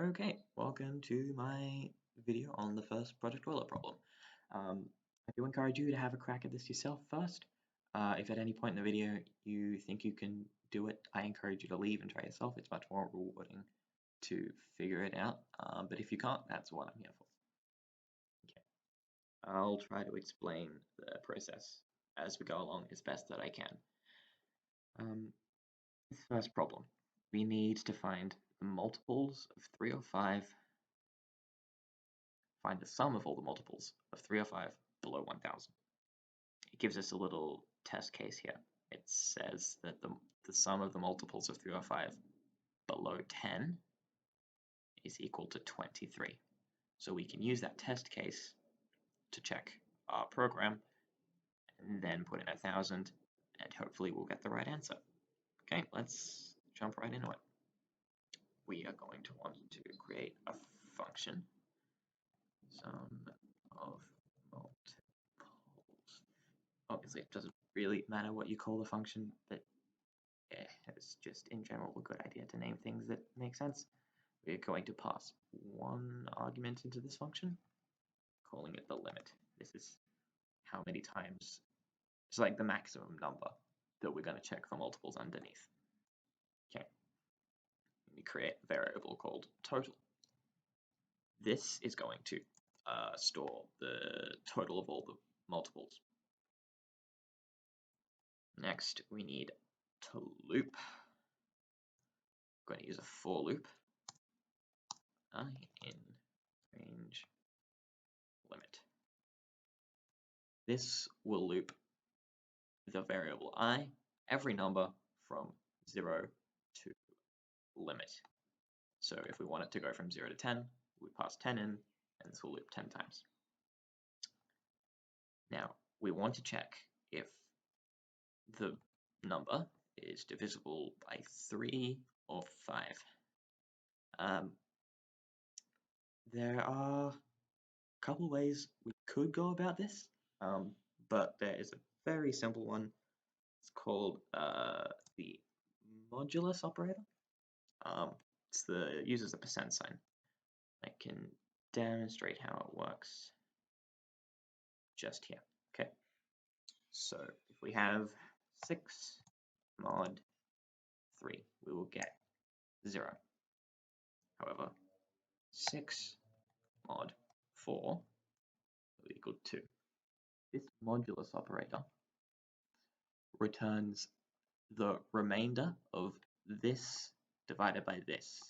Okay, welcome to my video on the first Project Euler problem. I do encourage you to have a crack at this yourself first. If at any point in the video you think you can do it, I encourage you to leave and try yourself. It's much more rewarding to figure it out, but if you can't, that's what I'm here for. Okay, I'll try to explain the process as we go along as best that I can. This first problem, we need to find the multiples of 3 or 5. Find the sum of all the multiples of 3 or 5 below 1000. It gives us a little test case here. It says that the sum of the multiples of 3 or 5 below 10 is equal to 23. So we can use that test case to check our program and then put in 1000 and hopefully we'll get the right answer. Okay, let's jump right into it. We are going to want to create a function, sum of multiples. Obviously, it doesn't really matter what you call the function, but yeah, it's just in general a good idea to name things that make sense. We're going to pass one argument into this function, calling it the limit. This is how many times, it's like the maximum number that we're going to check for multiples underneath. Okay, we create a variable called total. This is going to store the total of all the multiples. Next, we need to loop. I'm going to use a for loop. I in range limit. This will loop the variable I, every number from 0 to limit. So if we want it to go from 0 to 10, we pass 10 in, and this will loop 10 times. Now, we want to check if the number is divisible by 3 or 5. There are a couple ways we could go about this, but there is a very simple one. It's called the modulus operator. It uses a percent sign. I can demonstrate how it works just here. Okay, so if we have 6 mod 3, we will get 0. However, 6 mod 4 will equal 2. This modulus operator returns the remainder of this divided by this.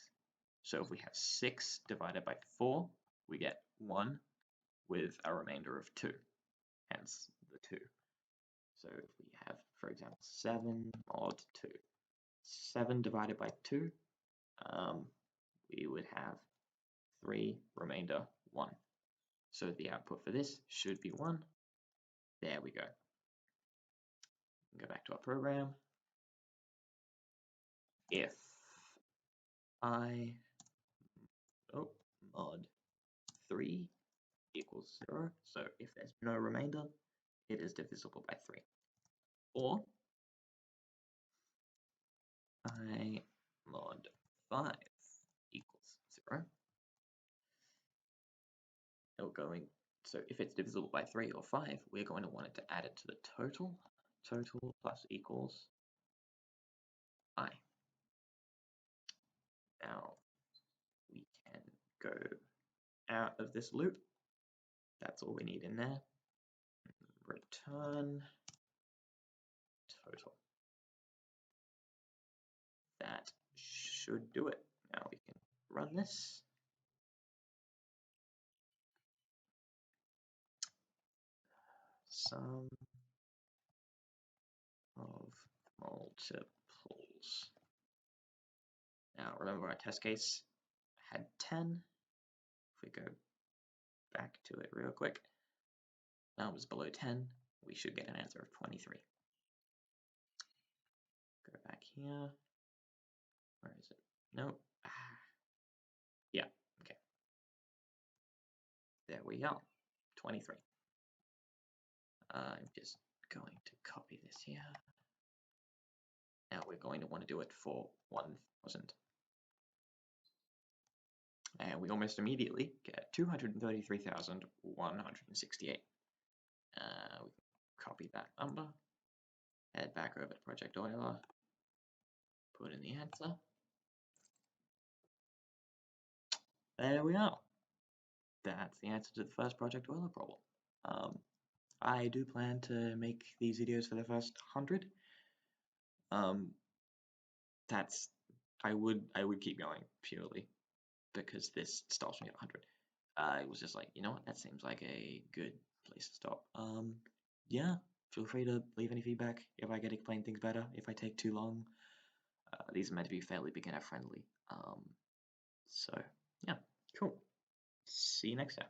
So if we have 6 divided by 4, we get 1 with a remainder of 2, hence the 2. So if we have, for example, 7 mod 2, 7 divided by 2, we would have 3, remainder 1. So the output for this should be 1. There we go. Go back to our program. If I mod 3 equals 0, so if there's no remainder, it is divisible by 3. Or I mod 5 equals 0. So if it's divisible by 3 or 5, we're going to want it to add it to the total. Total plus equals I. Now we can go out of this loop. That's all we need in there. Return total. That should do it. Now we can run this. Sum of multiples. Now remember our test case had 10. If we go back to it real quick, numbers below 10, we should get an answer of 23. Go back here. Where is it? No. Yeah, okay. There we are, 23. I'm just going to copy this here. Now we're going to want to do it for 1000. and we almost immediately get 233,168. We can copy that number, head back over to Project Euler, put in the answer. There we are. That's the answer to the first Project Euler problem. I do plan to make these videos for the first 100. I would keep going purely because this stops me at 100. I was just like, you know what, that seems like a good place to stop. Yeah, feel free to leave any feedback if I get to explain things better, if I take too long. These are meant to be fairly beginner friendly. So yeah, cool. See you next time.